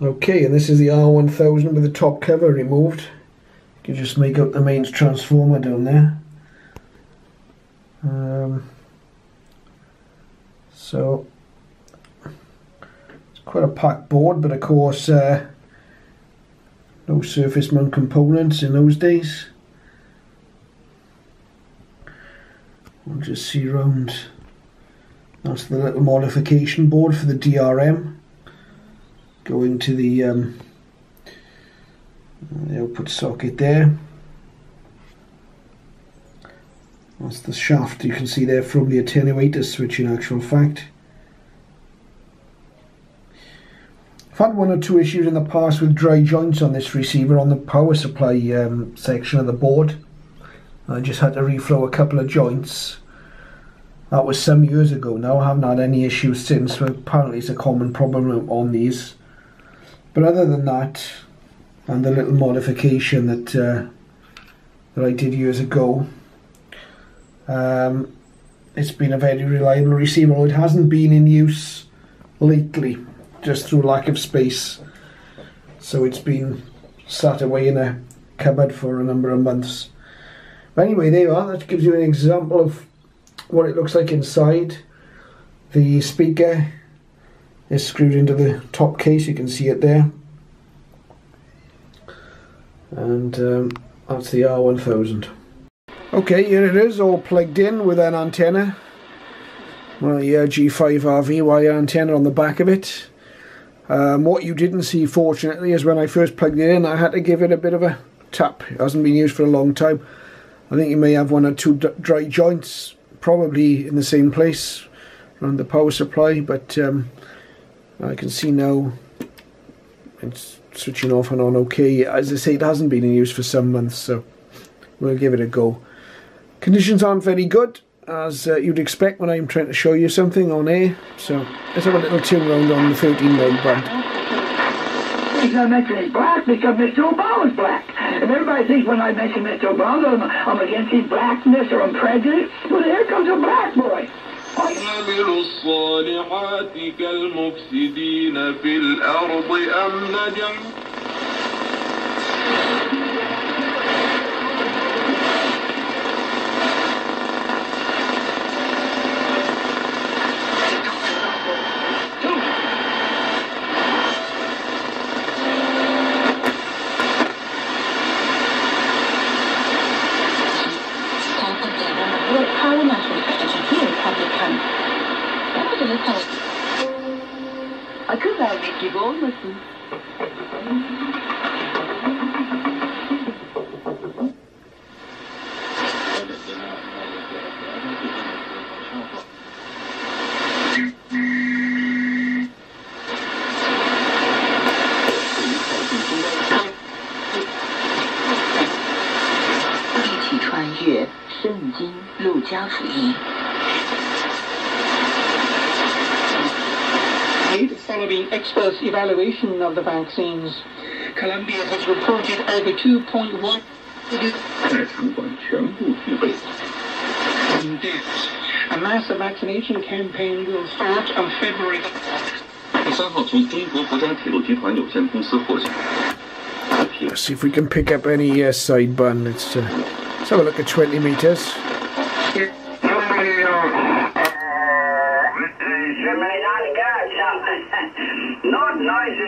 Okay, and this is the R1000 with the top cover removed. You can just make out the mains transformer down there. So it's quite a packed board, but of course no surface mount components in those days. We'll just see round. That's the little modification board for the DRM. Going to the output socket there. That's the shaft you can see there from the attenuator switch in actual fact. I've had one or two issues in the past with dry joints on this receiver on the power supply section of the board. I just had to reflow a couple of joints. That was some years ago now. I haven't had any issues since, but apparently it's a common problem on these. But other than that, and the little modification that I did years ago, it's been a very reliable receiver. It hasn't been in use lately, just through lack of space. So it's been sat away in a cupboard for a number of months. But anyway, there you are. That gives you an example of what it looks like inside. The speaker is screwed into the top case, you can see it there. And that's the R1000. Okay, here it is, all plugged in with an antenna. My G5RV wire antenna on the back of it. What you didn't see, fortunately, is when I first plugged it in, I had to give it a bit of a tap. It hasn't been used for a long time. I think you may have one or two dry joints, probably in the same place around the power supply, but I can see now it's switching off and on okay. As I say, it hasn't been in use for some months, so we'll give it a go. Conditions aren't very good, as you'd expect when I'm trying to show you something on air, so let's have a little turn round on the 13 meg band. He's not mentioning black because Mr. Obama's black. And everybody thinks when I mention Mr. Obama, I'm against his blackness or I'm prejudiced. Well, here comes a black boy. عملوا الصالحات كالمفسدين في الأرض أم نجعل Akıl vermek gibi olmasın. Following experts' evaluation of the vaccines, Colombia has reported over 2.1 million deaths. A massive vaccination campaign will start on February. 3号从中国国家铁路集团有限公司获悉。 Let's see if we can pick up any side band. Let's have a look at 20 meters.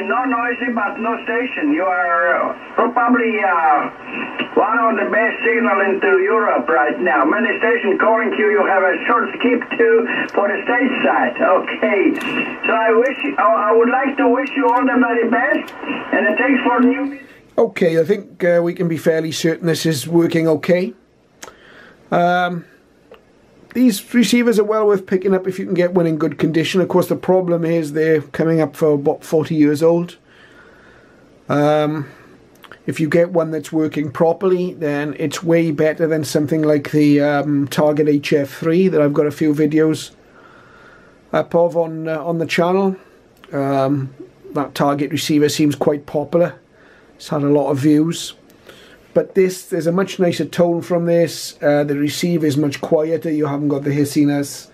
Not noisy, but no station. You are probably one of the best signal into Europe right now. Many stations calling you have a short skip to for the state side. Okay, so I would like to wish you all the very best, and thanks for new. Okay, I think we can be fairly certain this is working okay. These receivers are well worth picking up if you can get one in good condition. Of course, the problem is they're coming up for about 40 years old. If you get one that's working properly, then it's way better than something like the Target HF3 that I've got a few videos up of on the channel. That Target receiver seems quite popular. It's had a lot of views. But there's a much nicer tone from this. The receive is much quieter. You haven't got the hissiness.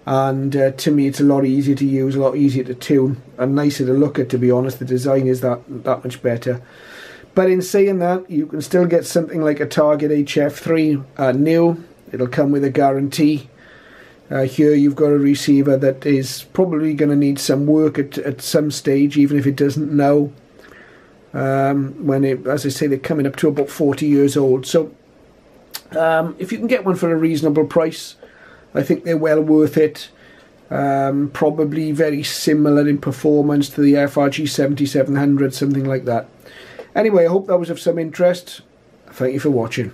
and to me it's a lot easier to use, a lot easier to tune, and nicer to look at, to be honest. The design is that much better. But in saying that, you can still get something like a Target HF3 new. It'll come with a guarantee. Here you've got a receiver that is probably going to need some work at some stage, even if it doesn't know. As I say, they're coming up to about 40 years old. So if you can get one for a reasonable price, I think they're well worth it. Probably very similar in performance to the FRG 7700, something like that. Anyway, I hope that was of some interest. Thank you for watching.